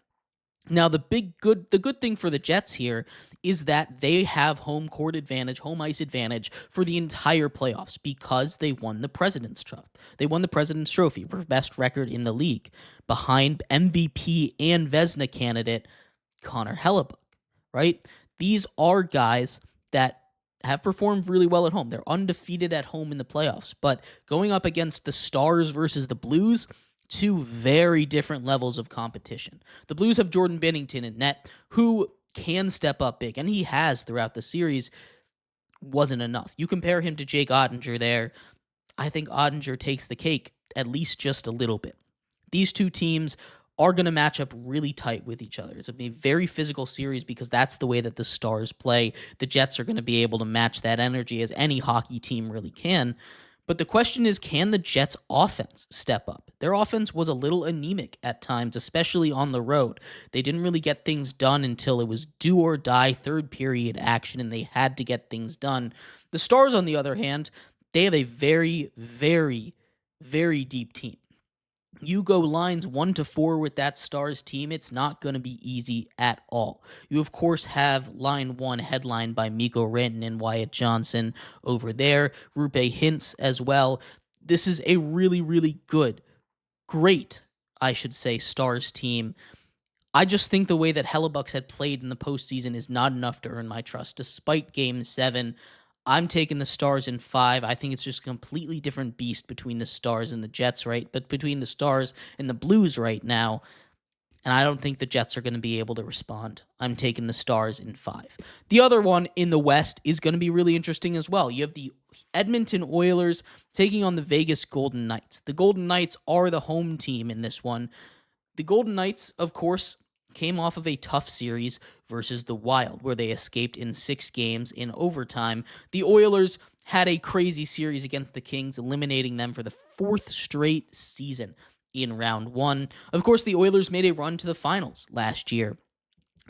Now, the good thing for the Jets here is that they have home court advantage, home ice advantage for the entire playoffs because they won the President's Trophy. They won the President's Trophy for best record in the league behind MVP and Vezina candidate Connor Hellebuyck, right? These are guys that have performed really well at home. They're undefeated at home in the playoffs, but going up against the Stars versus the Blues, 2 very different levels of competition. The Blues have Jordan Binnington in net, who can step up big, and he has throughout the series. Wasn't enough. You compare him to Jake Oettinger there, I think Oettinger takes the cake at least just a little bit. These 2 teams are going to match up really tight with each other. It's going to be a very physical series because that's the way that the Stars play. The Jets are going to be able to match that energy as any hockey team really can. But the question is, can the Jets' offense step up? Their offense was a little anemic at times, especially on the road. They didn't really get things done until it was do or die third period action, and they had to get things done. The Stars, on the other hand, they have a very, very, very deep team. You go lines 1 to 4 with that Stars team, it's not going to be easy at all. You, of course, have line 1 headlined by Mikko Rantanen and Wyatt Johnson over there, Rupe Hintz as well. This is a really, really great, I should say, Stars team. I just think the way that Hellebucks had played in the postseason is not enough to earn my trust. Despite Game 7, I'm taking the Stars in 5. I think it's just a completely different beast between the Stars and the Jets, right? But between the Stars and the Blues right now, and I don't think the Jets are going to be able to respond. I'm taking the Stars in 5. The other one in the West is going to be really interesting as well. You have the Edmonton Oilers taking on the Vegas Golden Knights. The Golden Knights are the home team in this one. The Golden Knights, of course, came off of a tough series versus the Wild, where they escaped in 6 games in overtime. The Oilers had a crazy series against the Kings, eliminating them for the 4th straight season in round 1. Of course, the Oilers made a run to the finals last year,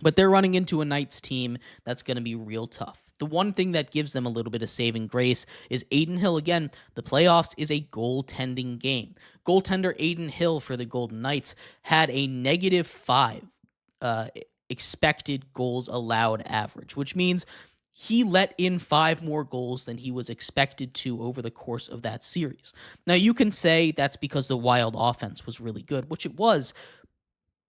but they're running into a Knights team that's going to be real tough. The one thing that gives them a little bit of saving grace is Adin Hill. Again, the playoffs is a goaltending game. Goaltender Adin Hill for the Golden Knights had a -5 expected goals allowed average, which means he let in 5 more goals than he was expected to over the course of that series. Now, you can say that's because the Wild offense was really good, which it was,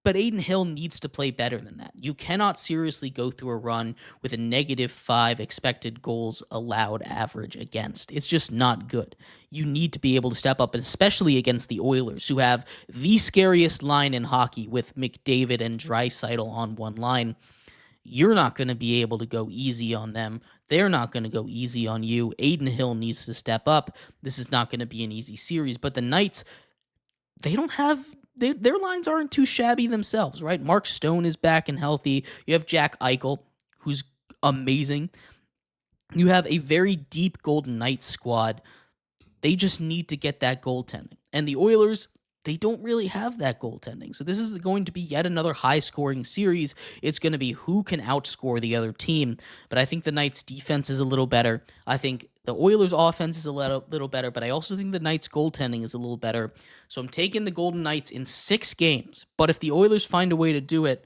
but Adin Hill needs to play better than that. You cannot seriously go through a run with a -5 expected goals allowed average against. It's just not good. You need to be able to step up, especially against the Oilers, who have the scariest line in hockey with McDavid and Draisaitl on one line. You're not going to be able to go easy on them. They're not going to go easy on you. Adin Hill needs to step up. This is not going to be an easy series, but the Knights, they don't have... Their lines aren't too shabby themselves, right? Mark Stone is back and healthy. You have Jack Eichel, who's amazing. You have a very deep Golden Knights squad. They just need to get that goaltending. And the Oilers, they don't really have that goaltending. So this is going to be yet another high-scoring series. It's going to be who can outscore the other team. But I think the Knights' defense is a little better. I think the Oilers' offense is a little better, but I also think the Knights' goaltending is a little better. So I'm taking the Golden Knights in 6 games. But if the Oilers find a way to do it,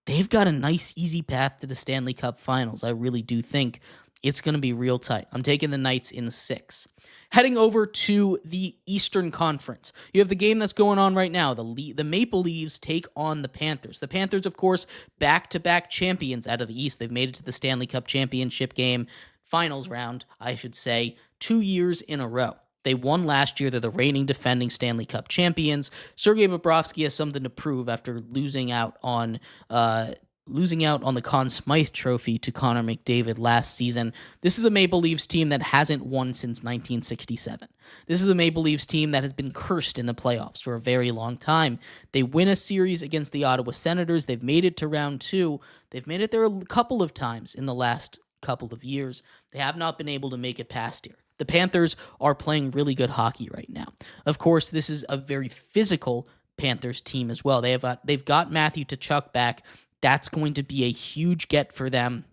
they've got a nice, easy path to the Stanley Cup Finals. I really do think it's going to be real tight. I'm taking the Knights in 6. Heading over to the Eastern Conference, you have the game that's going on right now. The Maple Leafs take on the Panthers. The Panthers, of course, back-to-back champions out of the East. They've made it to the Stanley Cup Championship game, finals round, I should say, 2 years in a row. They won last year. They're the reigning defending Stanley Cup champions. Sergei Bobrovsky has something to prove after losing out on the Conn Smythe Trophy to Connor McDavid last season. This is a Maple Leafs team that hasn't won since 1967. This is a Maple Leafs team that has been cursed in the playoffs for a very long time. They win a series against the Ottawa Senators. They've made it to round 2. They've made it there a couple of times in the last couple of years. They have not been able to make it past here. The Panthers are playing really good hockey right now. Of course, this is a very physical Panthers team as well. They've got Matthew Tkachuk back. That's going to be a huge get for them.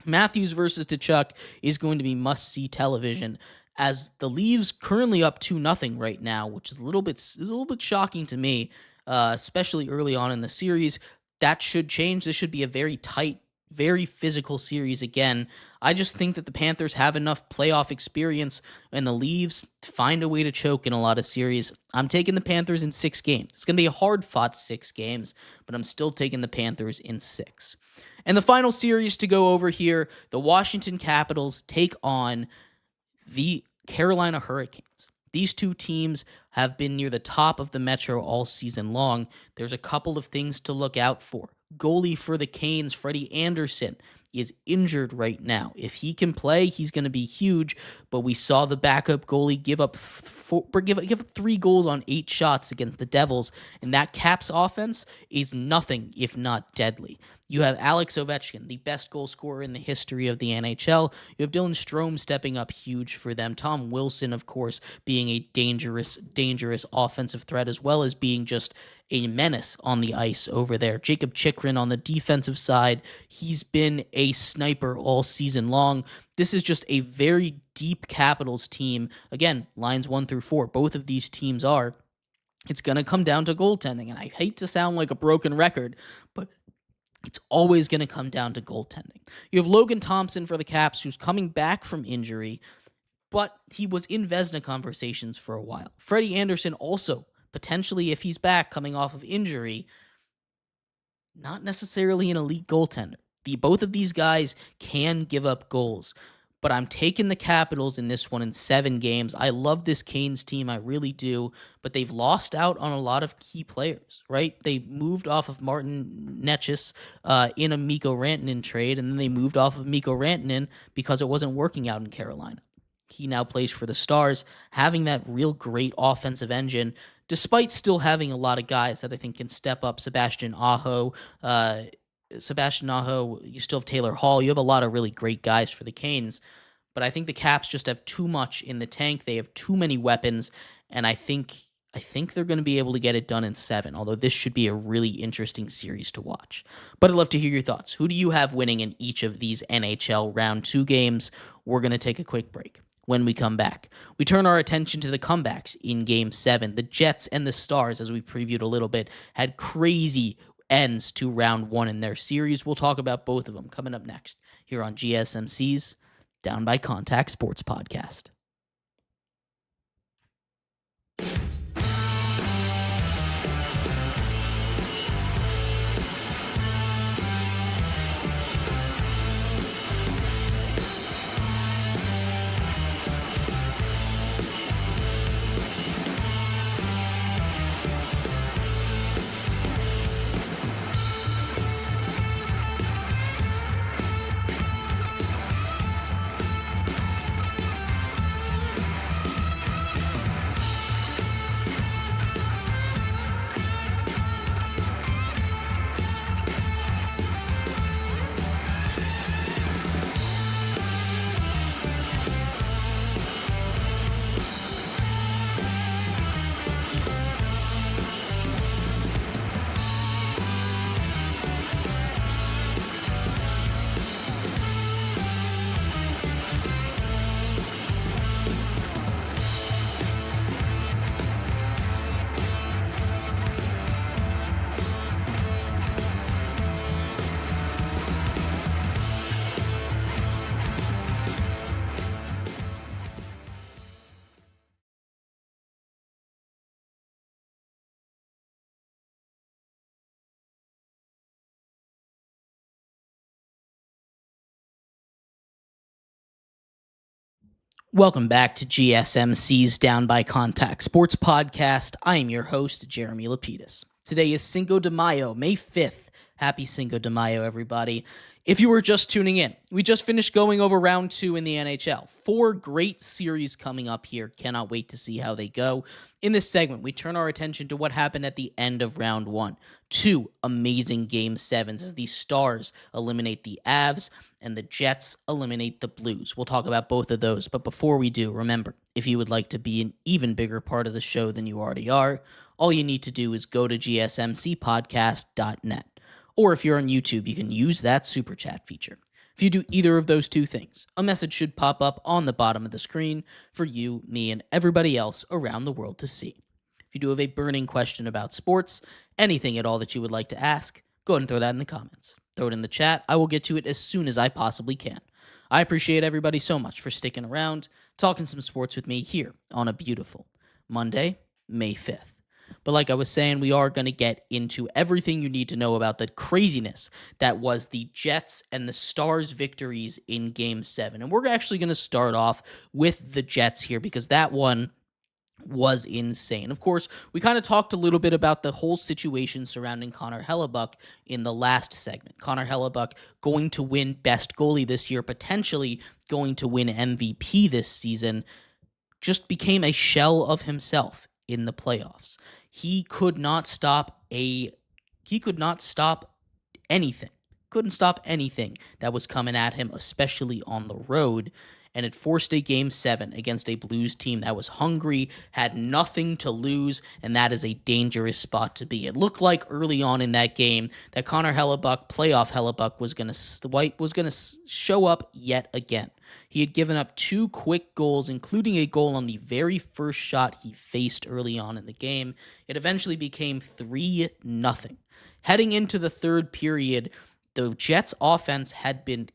Matthews versus Tkachuk is going to be must-see television, as the Leafs currently up 2-0 right now, which is a little bit shocking to me, especially early on in the series. That should change. This should be a very tight, very physical series again. I just think that the Panthers have enough playoff experience, and the Leafs find a way to choke in a lot of series. I'm taking the Panthers in 6 games. It's going to be a hard-fought 6 games, but I'm still taking the Panthers in 6. And the final series to go over here, the Washington Capitals take on the Carolina Hurricanes. These two teams have been near the top of the Metro all season long. There's a couple of things to look out for. Goalie for the Canes, Freddie Anderson, is injured right now. If he can play, he's going to be huge, but we saw the backup goalie give up 3 goals on 8 shots against the Devils, and that Caps offense is nothing if not deadly. You have Alex Ovechkin, the best goal scorer in the history of the NHL. You have Dylan Strome stepping up huge for them. Tom Wilson, of course, being a dangerous offensive threat, as well as being just a menace on the ice over there. Jacob Chikrin on the defensive side, he's been a sniper all season long. This is just a very deep Capitals team. Again, lines 1 through 4, both of these teams are. It's going to come down to goaltending. And I hate to sound like a broken record, but it's always going to come down to goaltending. You have Logan Thompson for the Caps, who's coming back from injury, but he was in Vezina conversations for a while. Freddie Anderson also, potentially, if he's back coming off of injury, not necessarily an elite goaltender. Both of these guys can give up goals, but I'm taking the Capitals in this one in 7 games. I love this Canes team, I really do, but they've lost out on a lot of key players, right? They moved off of Martin Necas in a Mikko Rantanen trade, and then they moved off of Mikko Rantanen because it wasn't working out in Carolina. He now plays for the Stars, having that real great offensive engine, despite still having a lot of guys that I think can step up. Sebastian Aho, you still have Taylor Hall. You have a lot of really great guys for the Canes, but I think the Caps just have too much in the tank. They have too many weapons, and I think they're going to be able to get it done in 7, although this should be a really interesting series to watch. But I'd love to hear your thoughts. Who do you have winning in each of these NHL Round 2 games? We're going to take a quick break. When we come back, we turn our attention to the comebacks in Game 7. The Jets and the Stars, as we previewed a little bit, had crazy ends to Round 1 in their series. We'll talk about both of them coming up next here on GSMC's Down by Contact Sports Podcast. Welcome back to GSMC's Down by Contact Sports Podcast. I am your host, Jeremy Lapidus. Today is Cinco de Mayo, May 5th. Happy Cinco de Mayo, everybody. If you were just tuning in, we just finished going over Round 2 in the NHL. 4 great series coming up here. Cannot wait to see how they go. In this segment, we turn our attention to what happened at the end of Round 1. 2 amazing Game 7s as the Stars eliminate the Avs and the Jets eliminate the Blues. We'll talk about both of those, but before we do, remember, if you would like to be an even bigger part of the show than you already are, all you need to do is go to gsmcpodcast.net. Or if you're on YouTube, you can use that super chat feature. If you do either of those two things, a message should pop up on the bottom of the screen for you, me, and everybody else around the world to see. If you do have a burning question about sports, anything at all that you would like to ask, go ahead and throw that in the comments. Throw it in the chat. I will get to it as soon as I possibly can. I appreciate everybody so much for sticking around, talking some sports with me here on a beautiful Monday, May 5th. But like I was saying, we are going to get into everything you need to know about the craziness that was the Jets and the Stars victories in Game 7. And we're actually going to start off with the Jets here because that one was insane. Of course, we kind of talked a little bit about the whole situation surrounding Connor Hellebuyck in the last segment. Connor Hellebuyck going to win Best Goalie this year, potentially going to win MVP this season, just became a shell of himself in the playoffs. He could not stop anything. Couldn't stop anything that was coming at him, especially on the road. And it forced a Game 7 against a Blues team that was hungry, had nothing to lose, and that is a dangerous spot to be. It looked like early on in that game that Connor Hellebuyck, playoff Hellebuyck, was going to show up yet again. He had given up 2 quick goals, including a goal on the very first shot he faced early on in the game. It eventually became 3-0. Heading into the third period, the Jets' offense had been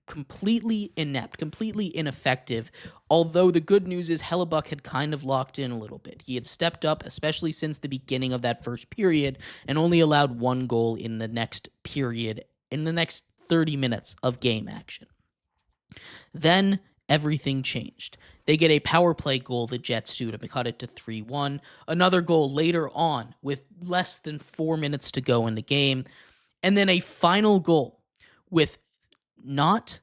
completely inept, completely ineffective, although the good news is Hellebuck had kind of locked in a little bit. He had stepped up, especially since the beginning of that first period, and only allowed 1 goal in the next period, in the next 30 minutes of game action. Then everything changed. They get a power play goal, the Jets do, to cut it to 3-1. Another goal later on with less than 4 minutes to go in the game. And then a final goal with not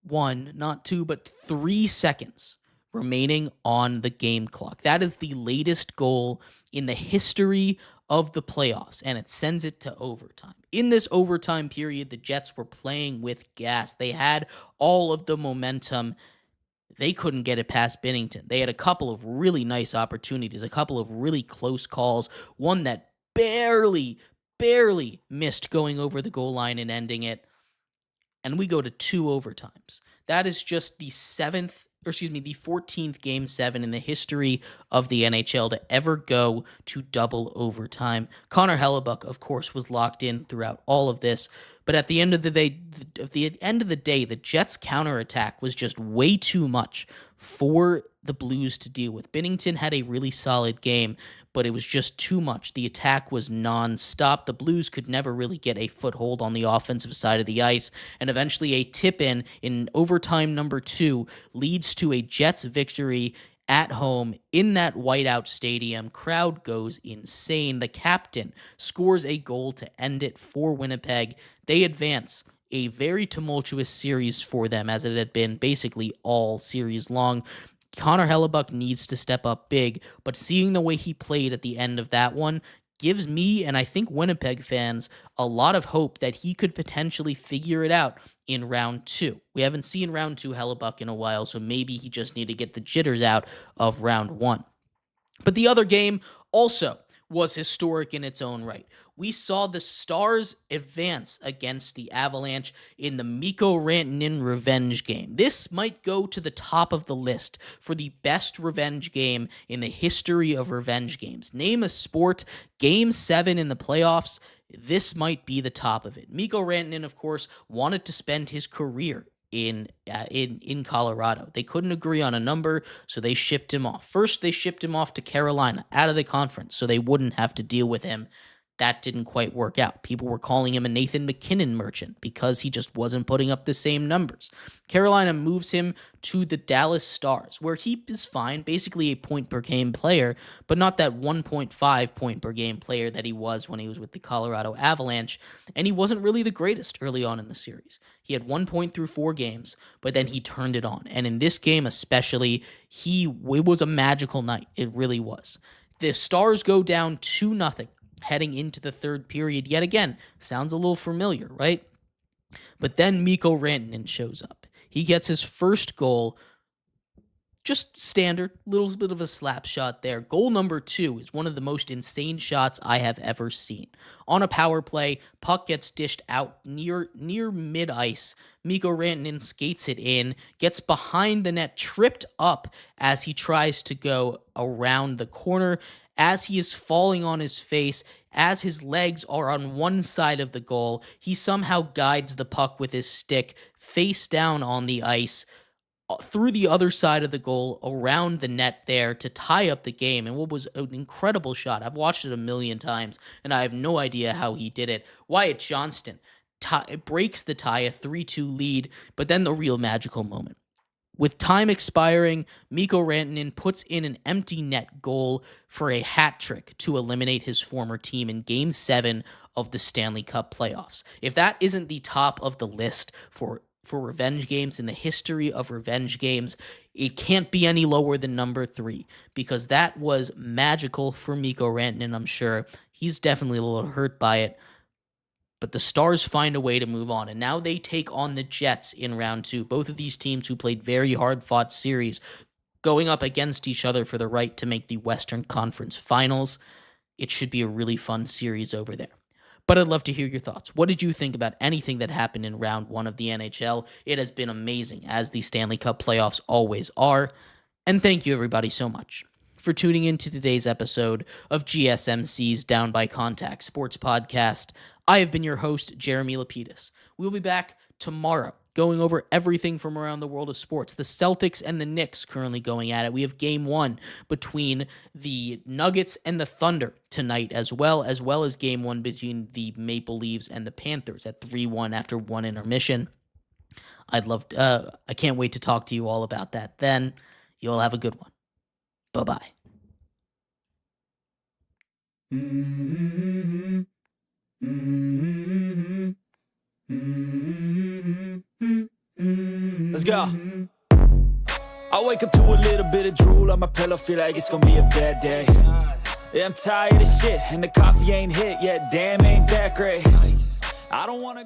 1, not 2, but 3 seconds remaining on the game clock. That is the latest goal in the history of the playoffs, and it sends it to overtime. In this overtime period, the Jets were playing with gas. They had all of the momentum. They couldn't get it past Binnington. They had a couple of really nice opportunities, a couple of really close calls, one that barely missed going over the goal line and ending it. And we go to 2 overtimes. That is just the 14th Game 7 in the history of the NHL to ever go to double overtime. Connor Hellebuck, of course, was locked in throughout all of this, but at the end of the day, the Jets' counterattack was just way too much for the Blues to deal with. Binnington had a really solid game, but it was just too much. The attack was nonstop. The Blues could never really get a foothold on the offensive side of the ice, and eventually a tip-in overtime number 2 leads to a Jets victory at home in that whiteout stadium. Crowd goes insane. The captain scores a goal to end it for Winnipeg. They advance. A very tumultuous series for them, as it had been basically all series long. Connor Hellebuck needs to step up big, but seeing the way he played at the end of that one gives me, and I think Winnipeg fans, a lot of hope that he could potentially figure it out in round 2. We haven't seen round 2 Hellebuck in a while, so maybe he just need to get the jitters out of round 1. But the other game also was historic in its own right. We saw the Stars advance against the Avalanche in the Mikko Rantanen revenge game. This might go to the top of the list for the best revenge game in the history of revenge games. Name a sport, Game 7 in the playoffs, this might be the top of it. Mikko Rantanen, of course, wanted to spend his career in Colorado. They couldn't agree on a number, so they shipped him off. First, they shipped him off to Carolina, out of the conference, so they wouldn't have to deal with him. That didn't quite work out. People were calling him a Nathan McKinnon merchant because he just wasn't putting up the same numbers. Carolina moves him to the Dallas Stars, where he is fine, basically a point-per-game player, but not that 1.5 point-per-game player that he was when he was with the Colorado Avalanche, and he wasn't really the greatest early on in the series. He had 1 point through 4 games, but then he turned it on, and in this game especially, it was a magical night. It really was. The Stars go down 2-0. Heading into the third period yet again. Sounds a little familiar, right? But then Mikko Rantanen shows up. He gets his first goal, just standard, little bit of a slap shot there. Goal number 2 is one of the most insane shots I have ever seen. On a power play, puck gets dished out near mid-ice. Mikko Rantanen skates it in, gets behind the net, tripped up as he tries to go around the corner. As he is falling on his face, as his legs are on one side of the goal, he somehow guides the puck with his stick face down on the ice through the other side of the goal, around the net there to tie up the game. And what was an incredible shot. I've watched it a million times, and I have no idea how he did it. Wyatt Johnston breaks the tie, a 3-2 lead, but then the real magical moment. With time expiring, Mikko Rantanen puts in an empty net goal for a hat trick to eliminate his former team in Game 7 of the Stanley Cup playoffs. If that isn't the top of the list for revenge games in the history of revenge games, it can't be any lower than number 3, because that was magical for Mikko Rantanen, I'm sure. He's definitely a little hurt by it. But the Stars find a way to move on, and now they take on the Jets in round 2. Both of these teams who played very hard-fought series going up against each other for the right to make the Western Conference Finals. It should be a really fun series over there. But I'd love to hear your thoughts. What did you think about anything that happened in round 1 of the NHL? It has been amazing, as the Stanley Cup playoffs always are. And thank you, everybody, so much for tuning in to today's episode of GSMC's Down by Contact Sports Podcast. I have been your host, Jeremy Lapidus. We'll be back tomorrow, going over everything from around the world of sports. The Celtics and the Knicks currently going at it. We have game 1 between the Nuggets and the Thunder tonight, as well as game 1 between the Maple Leafs and the Panthers at 3-1 after one intermission. I can't wait to talk to you all about that then. You all have a good one. Bye-bye. Let's go. I wake up to a little bit of drool on my pillow, feel like it's gonna be a bad day. Yeah, I'm tired of shit, and the coffee ain't hit yet, damn, ain't that great. I don't wanna